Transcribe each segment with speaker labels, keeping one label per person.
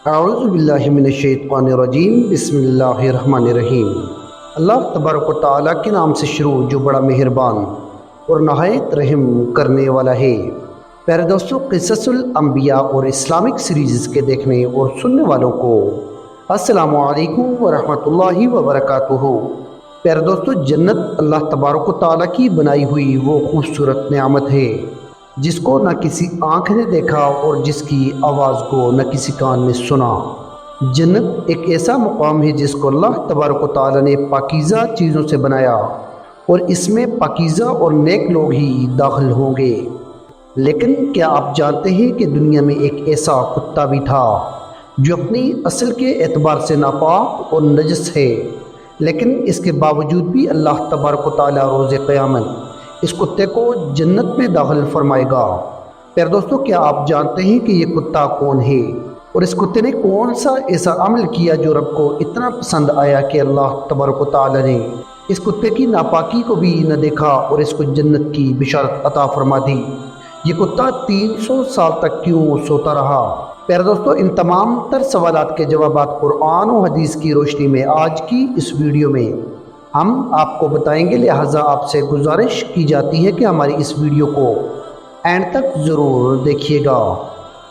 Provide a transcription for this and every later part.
Speaker 1: اعوذ باللہ من الشیطان الرجیم، بسم اللہ الرحمن الرحیم۔ اللہ تبارک و تعالیٰ کے نام سے شروع جو بڑا مہربان اور نہایت رحم کرنے والا ہے۔ پیارے دوستو، قصص الانبیاء اور اسلامک سیریز کے دیکھنے اور سننے والوں کو السلام علیکم ورحمۃ اللہ وبرکاتہ۔ پیارے دوستو، جنت اللہ تبارک و تعالیٰ کی بنائی ہوئی وہ خوبصورت نعمت ہے جس کو نہ کسی آنکھ نے دیکھا اور جس کی آواز کو نہ کسی کان نے سنا۔ جنت ایک ایسا مقام ہے جس کو اللہ تبارک و تعالیٰ نے پاکیزہ چیزوں سے بنایا اور اس میں پاکیزہ اور نیک لوگ ہی داخل ہوں گے۔ لیکن کیا آپ جانتے ہیں کہ دنیا میں ایک ایسا کتا بھی تھا جو اپنی اصل کے اعتبار سے ناپاک اور نجس ہے، لیکن اس کے باوجود بھی اللہ تبارک و تعالیٰ روز قیامت اس کتے کو جنت میں داخل فرمائے گا۔ پیارے دوستو، کیا آپ جانتے ہیں کہ یہ کتا کون ہے اور اس کتے نے کون سا ایسا عمل کیا جو رب کو اتنا پسند آیا کہ اللہ تبارک و تعالیٰ نے اس کتے کی ناپاکی کو بھی نہ دیکھا اور اس کو جنت کی بشارت عطا فرما دی؟ یہ کتا 300 سال تک کیوں سوتا رہا؟ پیارے دوستو، ان تمام تر سوالات کے جوابات قرآن و حدیث کی روشنی میں آج کی اس ویڈیو میں ہم آپ کو بتائیں گے، لہٰذا آپ سے گزارش کی جاتی ہے کہ ہماری اس ویڈیو کو اینڈ تک ضرور دیکھیے گا۔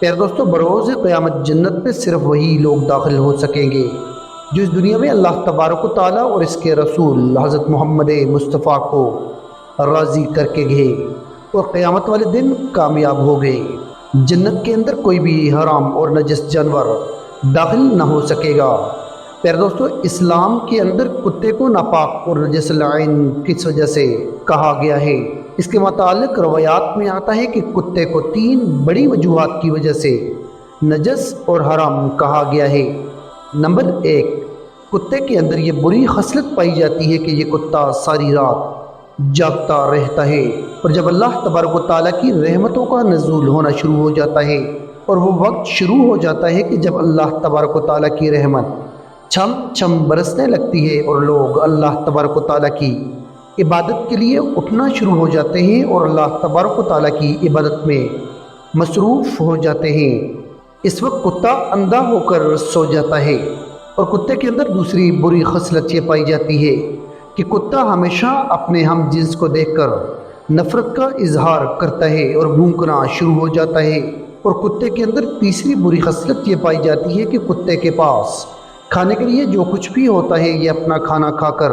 Speaker 1: پیارے دوستو، بروز قیامت جنت میں صرف وہی لوگ داخل ہو سکیں گے جو اس دنیا میں اللہ تبارک و تعالیٰ اور اس کے رسول حضرت محمد مصطفیٰ کو راضی کر کے گئے اور قیامت والے دن کامیاب ہو گئے۔ جنت کے اندر کوئی بھی حرام اور نجس جانور داخل نہ ہو سکے گا۔ پیارے دوستو، اسلام کے اندر کتے کو ناپاک اور نجس العین کس وجہ سے کہا گیا ہے؟ اس کے متعلق روایات میں آتا ہے کہ کتے کو 3 بڑی وجوہات کی وجہ سے نجس اور حرام کہا گیا ہے۔ نمبر 1، کتے کے اندر یہ بری خصلت پائی جاتی ہے کہ یہ کتا ساری رات جاگتا رہتا ہے، اور جب اللہ تبارک و تعالیٰ کی رحمتوں کا نزول ہونا شروع ہو جاتا ہے اور وہ وقت شروع ہو جاتا ہے کہ جب اللہ تبارک و تعالیٰ کی رحمت چھم چھم برسنے لگتی ہے اور لوگ اللہ تبارک و تعالیٰ کی عبادت کے لیے اٹھنا شروع ہو جاتے ہیں اور اللہ تبارک و تعالیٰ کی عبادت میں مصروف ہو جاتے ہیں، اس وقت کتا اندھا ہو کر سو جاتا ہے۔ اور کتے کے اندر دوسری بری خصلت یہ پائی جاتی ہے کہ کتا ہمیشہ اپنے ہم جنس کو دیکھ کر نفرت کا اظہار کرتا ہے اور بھونکنا شروع ہو جاتا ہے۔ اور کتے کے اندر تیسری بری خصلت یہ پائی جاتی ہے کہ کتے کے پاس کھانے کے لیے جو کچھ بھی ہوتا ہے یہ اپنا کھانا کھا کر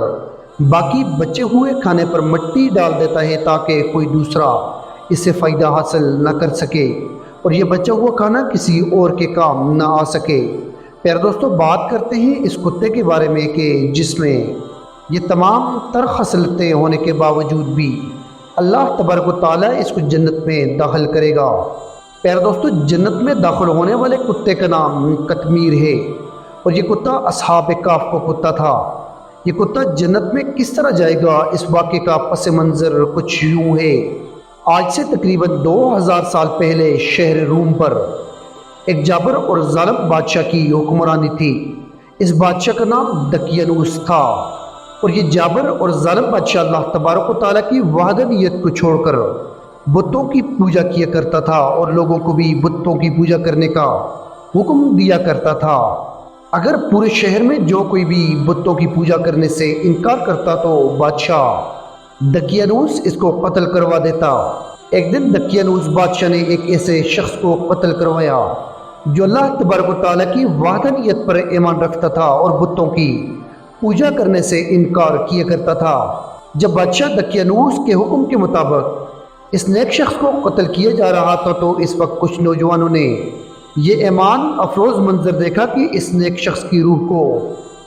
Speaker 1: باقی بچے ہوئے کھانے پر مٹی ڈال دیتا ہے تاکہ کوئی دوسرا اس سے فائدہ حاصل نہ کر سکے اور یہ بچا ہوا کھانا کسی اور کے کام نہ آ سکے۔ پیارے دوستو، بات کرتے ہیں اس کتے کے بارے میں کہ جس میں یہ تمام تر خصلتیں ہونے کے باوجود بھی اللہ تبارک و تعالیٰ اس کو جنت میں داخل کرے گا۔ پیارے دوستو، جنت میں داخل ہونے والے کتے کا نام قطمیر ہے اور یہ کتا اصحاب کہف کو کتا تھا۔ یہ کتا جنت میں کس طرح جائے گا، اس واقعے کا پس منظر کچھ یوں ہے۔ آج سے تقریباً 2000 سال پہلے شہر روم پر ایک جابر اور ظالم بادشاہ کی حکمرانی تھی۔ اس بادشاہ کا نام دقیانوس تھا اور یہ جابر اور ظالم بادشاہ اللہ تبارک و تعالیٰ کی وحدانیت کو چھوڑ کر بتوں کی پوجا کیا کرتا تھا اور لوگوں کو بھی بتوں کی پوجا کرنے کا حکم دیا کرتا تھا۔ اگر پورے شہر میں جو کوئی بھی بتوں کی پوجا کرنے سے انکار کرتا تو بادشاہ دقیانوس اس کو قتل کروا دیتا۔ ایک دن دقیانوس بادشاہ نے ایک ایسے شخص کو قتل کروایا جو اللہ تبارک و تعالیٰ کی وحدانیت پر ایمان رکھتا تھا اور بتوں کی پوجا کرنے سے انکار کیا کرتا تھا۔ جب بادشاہ دقیانوس کے حکم کے مطابق اس نیک شخص کو قتل کیا جا رہا تھا تو اس وقت کچھ نوجوانوں نے یہ ایمان افروز منظر دیکھا کہ اس نیک شخص کی روح کو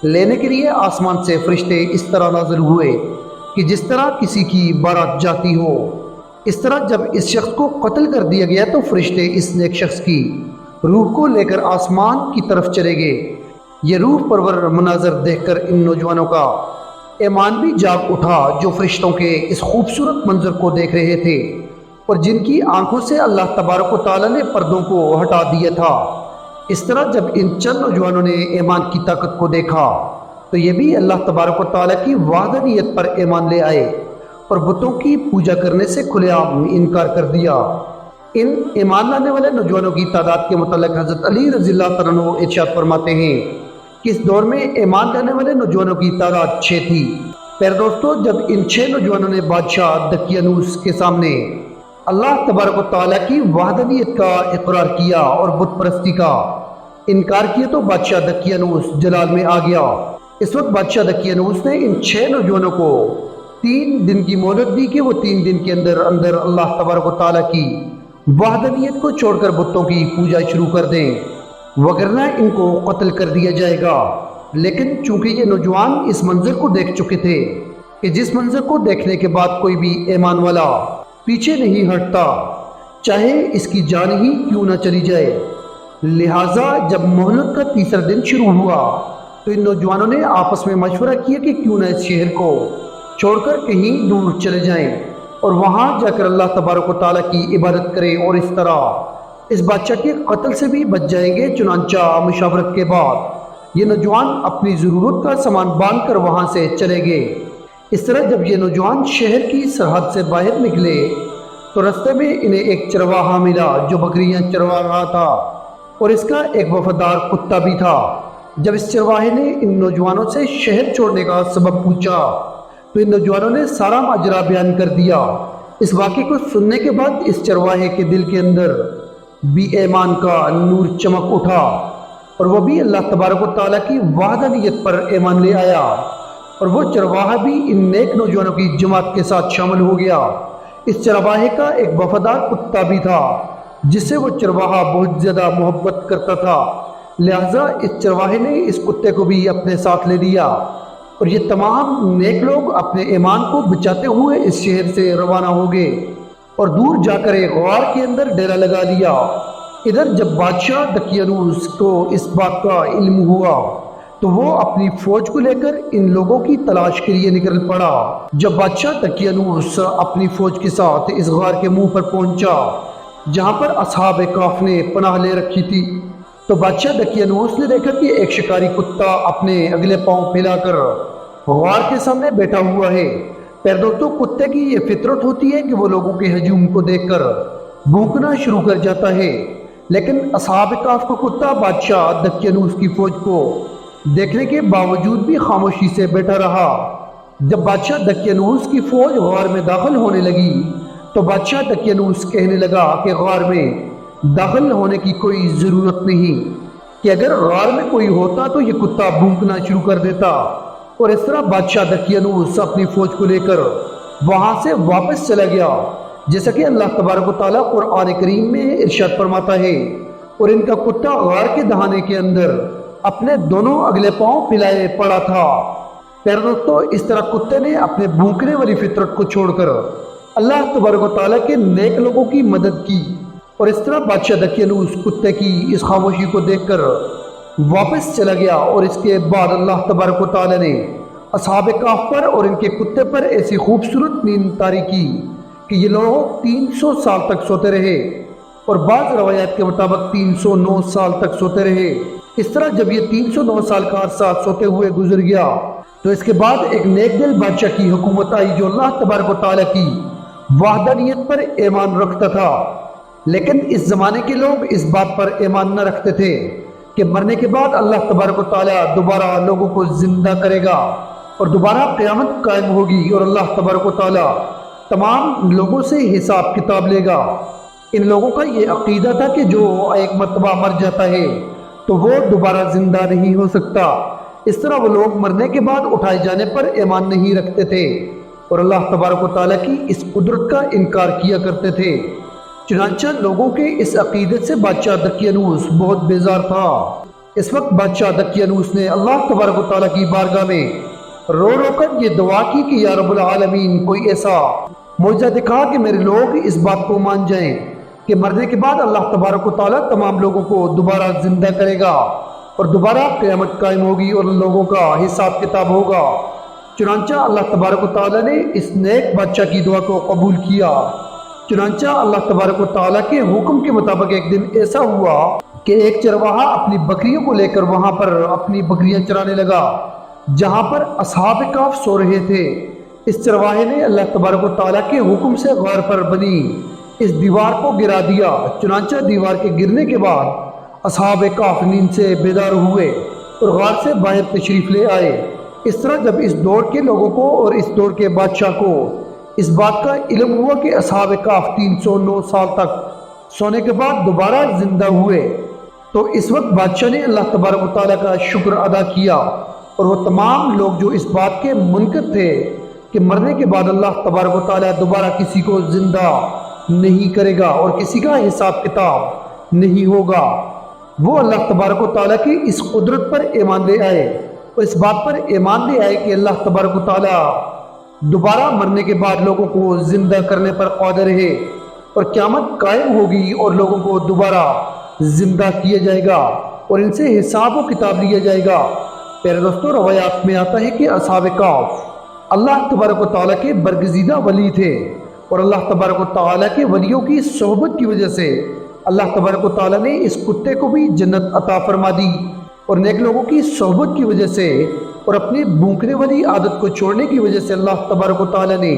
Speaker 1: لینے کے لیے آسمان سے فرشتے اس طرح نازل ہوئے کہ جس طرح کسی کی بارات جاتی ہو۔ اس طرح جب اس شخص کو قتل کر دیا گیا تو فرشتے اس نیک شخص کی روح کو لے کر آسمان کی طرف چلے گئے۔ یہ روح پرور مناظر دیکھ کر ان نوجوانوں کا ایمان بھی جاگ اٹھا جو فرشتوں کے اس خوبصورت منظر کو دیکھ رہے تھے اور جن کی آنکھوں سے اللہ تبارک و تعالیٰ نے پردوں کو ہٹا دیا تھا۔ اس طرح جب ان چند نوجوانوں نے ایمان کی طاقت کو دیکھا تو یہ بھی اللہ تبارک و تعالیٰ کی وحدانیت پر ایمان لے آئے اور بتوں کی پوجا کرنے سے کھلے عام انکار کر دیا۔ ان ایمان لانے والے نوجوانوں کی تعداد کے متعلق حضرت علی رضی اللہ تعالیٰ عنہ ارشاد فرماتے ہیں کہ اس دور میں ایمان لانے والے نوجوانوں کی تعداد 6 تھی۔ پھر دوستو، جب ان 6 نوجوانوں نے بادشاہ دقیانوس کے سامنے اللہ تبارک و تعالیٰ کی وحدانیت کا اقرار کیا اور بت پرستی کا انکار کیا تو بادشاہ دقیانوس جلال میں آ گیا۔ اس وقت بادشاہ دقیانوس نے ان 6 نوجوانوں کو 3 دن کی مہلت دی کہ وہ 3 دن کے اندر اللہ تبارک و تعالیٰ کی وحدانیت کو چھوڑ کر بتوں کی پوجا شروع کر دیں، وگرنہ ان کو قتل کر دیا جائے گا۔ لیکن چونکہ یہ نوجوان اس منظر کو دیکھ چکے تھے کہ جس منظر کو دیکھنے کے بعد کوئی بھی ایمان والا پیچھے نہیں ہٹتا، چاہے اس کی جان ہی کیوں نہ چلی جائے، لہٰذا جب مہلت کا تیسرا دن شروع ہوا تو ان نوجوانوں نے آپس میں مشورہ کیا کہ کیوں نہ اس شہر کو چھوڑ کر کہیں دور چلے جائیں اور وہاں جا کر اللہ تبارک و تعالیٰ کی عبادت کریں، اور اس طرح اس بادشاہ کے قتل سے بھی بچ جائیں گے۔ چنانچہ مشاورت کے بعد یہ نوجوان اپنی ضرورت کا سامان باندھ کر وہاں سے چلے گئے۔ اس طرح جب یہ نوجوان شہر کی سرحد سے باہر نکلے تو رستے میں انہیں ایک چرواہا ملا جو بکریاں چروا رہا تھا، اور اس کا ایک وفادار کتا بھی تھا۔ جب اس چرواہے نے ان نوجوانوں سے شہر چھوڑنے کا سبب پوچھا تو ان نوجوانوں نے سارا ماجرا بیان کر دیا۔ اس واقعے کو سننے کے بعد اس چرواہے کے دل کے اندر بھی ایمان کا نور چمک اٹھا، اور وہ بھی اللہ تبارک و تعالیٰ کی وحدانیت پر ایمان لے آیا، اور وہ چرواہا بھی ان نیک نوجوانوں کی جماعت کے ساتھ شامل ہو گیا۔ اس چرواہے کا ایک وفادار کتا بھی تھا جس سے وہ چرواہا بہت زیادہ محبت کرتا تھا، لہٰذا اس چرواہے نے اس کتے کو بھی اپنے ساتھ لے لیا، اور یہ تمام نیک لوگ اپنے ایمان کو بچاتے ہوئے اس شہر سے روانہ ہو گئے اور دور جا کر ایک غار کے اندر ڈیرا لگا لیا۔ ادھر جب بادشاہ دقیانوس کو اس بات کا علم ہوا تو وہ اپنی فوج کو لے کر ان لوگوں کی تلاش کے لیے نکل پڑا۔ جب بادشاہ دقیانوس اپنی فوج کے ساتھ اس غار کے منہ پر پہنچا جہاں پر اصحاب کہف نے پناہ لے رکھی تھی تو بادشاہ دقیانوس نے دیکھا کہ ایک شکاری کتا اپنے اگلے پاؤں پھیلا کر غار کے سامنے بیٹھا ہوا ہے۔ پھر دوستوں، کتے کی یہ فطرت ہوتی ہے کہ وہ لوگوں کے ہجوم کو دیکھ کر بھونکنا شروع کر جاتا ہے، لیکن اصحاب کہف کا کتا بادشاہ دقیانوس کی فوج کو دیکھنے کے باوجود بھی خاموشی سے بیٹھا رہا۔ جب بادشاہ دقیانوس کی فوج غار میں داخل ہونے لگی تو بادشاہ دقیانوس کہنے لگا کہ غار میں داخل ہونے کی کوئی ضرورت نہیں، کہ اگر غار میں کوئی ہوتا تو یہ کتا بھونکنا شروع کر دیتا، اور اس طرح بادشاہ دقیانوس اپنی فوج کو لے کر وہاں سے واپس چلا گیا، جیسا کہ اللہ تبارک و تعالیٰ قرآن کریم میں ارشاد فرماتا ہے، اور ان کا کتا غار کے دہانے کے اندر اپنے دونوں اگلے پاؤں پھیلائے پڑا تھا۔ پھر دوستو، اس طرح کتے نے اپنے بھونکنے والی فطرت کو چھوڑ کر اللہ تبارک و تعالیٰ کے نیک لوگوں کی مدد کی، اور اس طرح بادشاہ دقیانوس کتے کی اس خاموشی کو دیکھ کر واپس چلا گیا، اور اس کے بعد اللہ تبارک و تعالیٰ نے اصحاب کہف پر اور ان کے کتے پر ایسی خوبصورت نیند طاری کی کہ یہ لوگ 300 سال تک سوتے رہے، اور بعض روایات کے مطابق 309 سال تک سوتے رہے۔ اس طرح جب یہ 309 سال کا عرصہ سوتے ہوئے گزر گیا تو اس کے بعد ایک نیک دل بادشاہ کی حکومت آئی جو اللہ تبارک و تعالیٰ کی وحدانیت پر ایمان رکھتا تھا، لیکن اس زمانے کے لوگ اس بات پر ایمان نہ رکھتے تھے کہ مرنے کے بعد اللہ تبارک و تعالیٰ دوبارہ لوگوں کو زندہ کرے گا اور دوبارہ قیامت قائم ہوگی، اور اللہ تبارک و تعالیٰ تمام لوگوں سے حساب کتاب لے گا۔ ان لوگوں کا یہ عقیدہ تھا کہ جو ایک مرتبہ مر جاتا ہے تو وہ دوبارہ زندہ نہیں ہو سکتا۔ اس طرح وہ لوگ مرنے کے بعد اٹھائے جانے پر ایمان نہیں رکھتے تھے اور اللہ تبارک و تعالیٰ کی اس قدرت کا انکار کیا کرتے تھے۔ چنانچہ لوگوں کے اس عقیدت سے بادشاہ دقیانوس بہت بیزار تھا۔ اس وقت بادشاہ دقیانوس نے اللہ تبارک و تعالیٰ کی بارگاہ میں رو رو کر یہ دعا کی کہ یا رب العالمین، کوئی ایسا معجزہ دکھا کہ میرے لوگ اس بات کو مان جائیں کہ مرنے کے بعد اللہ تبارک و تعالیٰ تمام لوگوں کو دوبارہ زندہ کرے گا اور دوبارہ قیامت قائم ہوگی اور لوگوں کا حساب کتاب ہوگا۔ چنانچہ اللہ تبارک و تعالیٰ نے اس نیک بادشاہ کی دعا کو قبول کیا۔ چنانچہ اللہ تبارک و تعالیٰ کے حکم کے مطابق ایک دن ایسا ہوا کہ ایک چرواہا اپنی بکریوں کو لے کر وہاں پر اپنی بکریاں چرانے لگا جہاں پر اصحاب کہف سو رہے تھے۔ اس چرواہے نے اللہ تبارک و تعالیٰ کے حکم سے غار پر بنی اس دیوار کو گرا دیا۔ چنانچہ دیوار کے گرنے کے بعد اصحاب کہف نیند سے بیدار ہوئے اور غار سے باہر تشریف لے آئے۔ اس طرح جب اس دور کے لوگوں کو اور اس دور کے بادشاہ کو اس بات کا علم ہوا کہ اصحاب کہف 309 سال تک سونے کے بعد دوبارہ زندہ ہوئے، تو اس وقت بادشاہ نے اللہ تبارک و تعالیٰ کا شکر ادا کیا، اور وہ تمام لوگ جو اس بات کے منکر تھے کہ مرنے کے بعد اللہ تبارک و تعالیٰ دوبارہ کسی کو زندہ نہیں کرے گا اور کسی کا حساب کتاب نہیں ہوگا، وہ اللہ تبارک و تعالیٰ کی اس قدرت پر ایمان لے آئے اور اس بات پر ایمان لے آئے کہ اللہ تبارک و تعالیٰ دوبارہ مرنے کے بعد لوگوں کو زندہ کرنے پر قادر ہے اور قیامت قائم ہوگی اور لوگوں کو دوبارہ زندہ کیا جائے گا اور ان سے حساب و کتاب لیا جائے گا۔ پیارے دوستو، روایات میں آتا ہے کہ اصحاب کہف اللہ تبارک و تعالیٰ کے برگزیدہ ولی تھے، اور اللہ تبارک و تعالیٰ کے ولیوں کی صحبت کی وجہ سے اللہ تبارک و تعالیٰ نے اس کتے کو بھی جنت عطا فرما دی، اور نیک لوگوں کی صحبت کی وجہ سے اور اپنی بھونکنے والی عادت کو چھوڑنے کی وجہ سے اللہ تبارک و تعالیٰ نے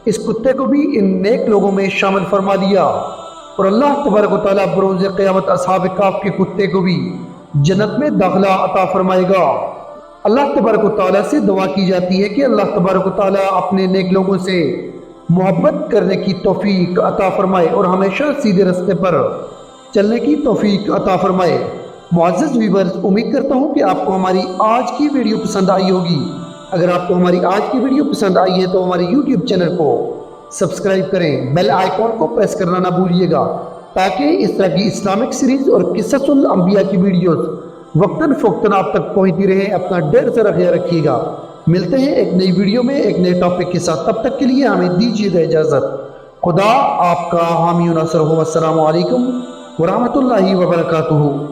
Speaker 1: اس کتے کو بھی ان نیک لوگوں میں شامل فرما دیا، اور اللہ تبارک و تعالیٰ بروز قیامت اصحاب کہف کے کتے کو بھی جنت میں داخلہ عطا فرمائے گا۔ اللہ تبارک و تعالیٰ سے دعا کی جاتی ہے کہ اللہ تبارک و تعالیٰ اپنے نیک لوگوں سے محبت کرنے کی توفیق عطا فرمائے اور ہمیشہ سیدھے راستے پر چلنے کی توفیق عطا فرمائے۔ معزز ویورز، امید کرتا ہوں کہ آپ کو ہماری آج کی ویڈیو پسند آئی ہوگی۔ اگر آپ کو ہماری آج کی ویڈیو پسند آئی ہے تو ہماری یوٹیوب چینل کو سبسکرائب کریں، بیل آئیکن کو پریس کرنا نہ بھولیے گا، تاکہ اس طرح کی اسلامک سیریز اور قصص الانبیاء کی ویڈیوز وقتاً فوقتاً آپ تک پہنچتی رہے۔ اپنا ڈھیر سارا خیال رکھیے گا۔ ملتے ہیں ایک نئی ویڈیو میں ایک نئے ٹاپک کے ساتھ، تب تک کے لیے ہمیں دیجیے گا اجازت۔ خدا آپ کا حامی و ناصر ہو۔ السلام علیکم ورحمۃ اللہ وبرکاتہ۔